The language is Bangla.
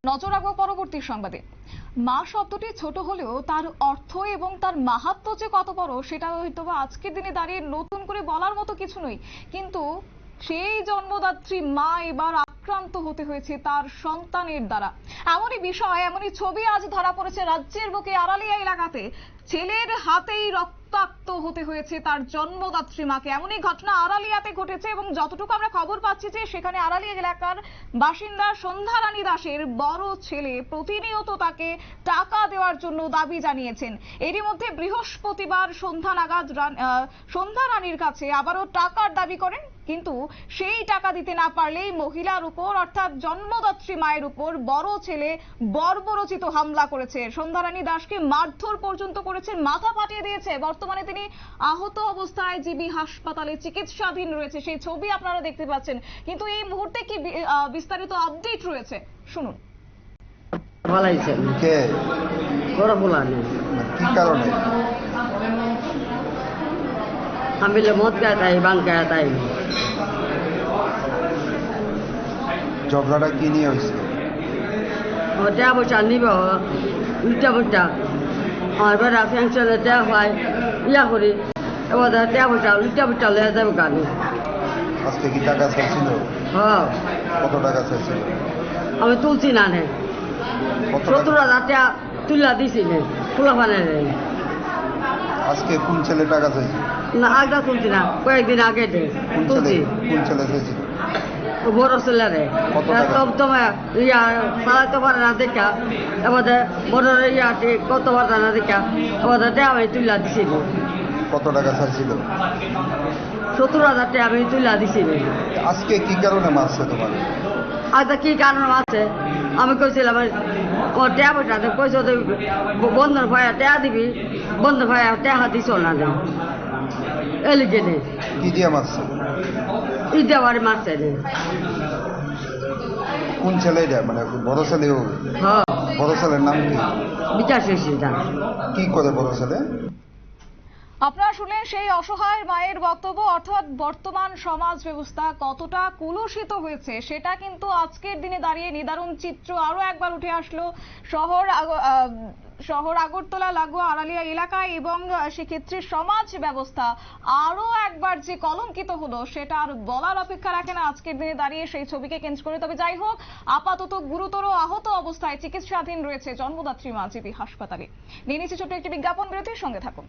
নজর রাখবো পরবর্তী সংবাদে। মা শব্দটি ছোট হলেও তার অর্থ এবং তার মাহাত্ম্য যে কত বড় সেটা হয়তো আজকের দিনে দাঁড়িয়ে নতুন করে বলার মতো কিছু নয়, কিন্তু সেই জন্মদাত্রী মা এবার আক্রান্ত হতে হয়েছে তার সন্তানের দ্বারা। এমনই বিষয়, এমনই ছবি আজ ধরা পড়েছে রাজ্যের বুকে আড়ালিয়া এলাকাতে। ছেলের হাতেই রক্তাক্ত হতে হয়েছে তার জন্মদাত্রী মাকে। এমনই ঘটনা আড়ালিয়াতে ঘটেছে এবং যতটুকু আমরা খবর পাচ্ছি যে সেখানে আড়ালিয়া এলাকার বাসিন্দা সন্ধ্যা রানী দাসের বড় ছেলে প্রতিনিয়ত তাকে টাকা দেওয়ার জন্য দাবি জানিয়েছেন। এরই মধ্যে বৃহস্পতিবার সন্ধ্যা রানীর কাছে আবারও টাকার দাবি করেন, কিন্তু সেই টাকা দিতে না পারলেই মহিলার উপর অর্থাৎ জন্মদাত্রী মায়ের উপর বড় ছেলে বর্বরচিত হামলা করেছে। সন্ধ্যা রানী দাসকে মারধর পর্যন্ত করেছে, মাথা ফাটিয়ে দিয়েছে। বর্তমানে তিনি আহত অবস্থায় জিবি হাসপাতালে চিকিৎসাধীন রয়েছে, সেই ছবি আপনারা দেখতে পাচ্ছেন। কিন্তু এই মুহূর্তে কি বিস্তারিত আপডেট রয়েছে শুনুন। কি কারণে? আমি মদ খাই, বাং খাই। ঝগড়াটা কি নিয়ে হয়েছে? টাকা পয়সা নিব উল্টা পুল্টা আমার বেড়া ফ্যাংশনে টাকা হয় ইয়া করি, এবার টাকা পয়সা উল্টা পুল্টা লয়ে যাবো গানে। আজকে কি টাকা চাইছিল? হ্যাঁ। কত টাকা চাইছিল? আমি তুলছি না নে, 70,000 টাকা তুলা দিছি নে খোলা পানে। আজকে কোন ছেলে টাকা চাইছে? না আগটা তুলছি না, কয়েকদিন আগে তুলছি। কোন ছেলে চাইছিল? বড় ছেলেরে তোমার ইয়া চালাইতে পারে না দেখা, এবার বড় ইয়া কত পারে না দেখা, এবার আমি তুলা দিছি। কত টাকা চাইছিল? 70,000 টাকা আমি তুলা দিছি। আজকে কি কারণে মারছে তোমার? আচ্ছা কি কারণ আছে? আমি কইছিলাম আমার টাকা পয়সা কইস বন্ধন ভাইয়া টাকা দিবি, বন্ধন ভাইয়া টাকা দিছ না এলিগে নেই। কি দিয়ে মারছে? ইটা বাড়ি মারছে। কোন ছেলে এটা? মানে বড় ছেলে? হ্যাঁ। বড় ছেলের নাম কি? বিকাশ হয়েছে। কি করে বড় ছেলে? আপনারা শুনলেন সেই অসহায় মায়ের বক্তব্য। অর্থাৎ বর্তমান সমাজ ব্যবস্থা কতটা কুলুষিত হয়েছে সেটা কিন্তু আজকের দিনে দাঁড়িয়ে নিদারুণ চিত্র আরো একবার উঠে আসলো শহর আগরতলা লাগোয়া আড়ালিয়া এলাকায়, এবং সেক্ষেত্রে সমাজ ব্যবস্থা আরো একবার যে কলঙ্কিত হলো সেটা আর বলার অপেক্ষা রাখে না আজকের দিনে দাঁড়িয়ে সেই ছবিকে কেন্দ্র করে। তবে যাই হোক, আপাতত গুরুতর আহত অবস্থায় চিকিৎসাধীন রয়েছে জন্মদাত্রী মা জিবি হাসপাতালে। নিয়ে নিচ্ছে ছোট্ট একটি বিজ্ঞাপন বিরতির সঙ্গে থাকুন।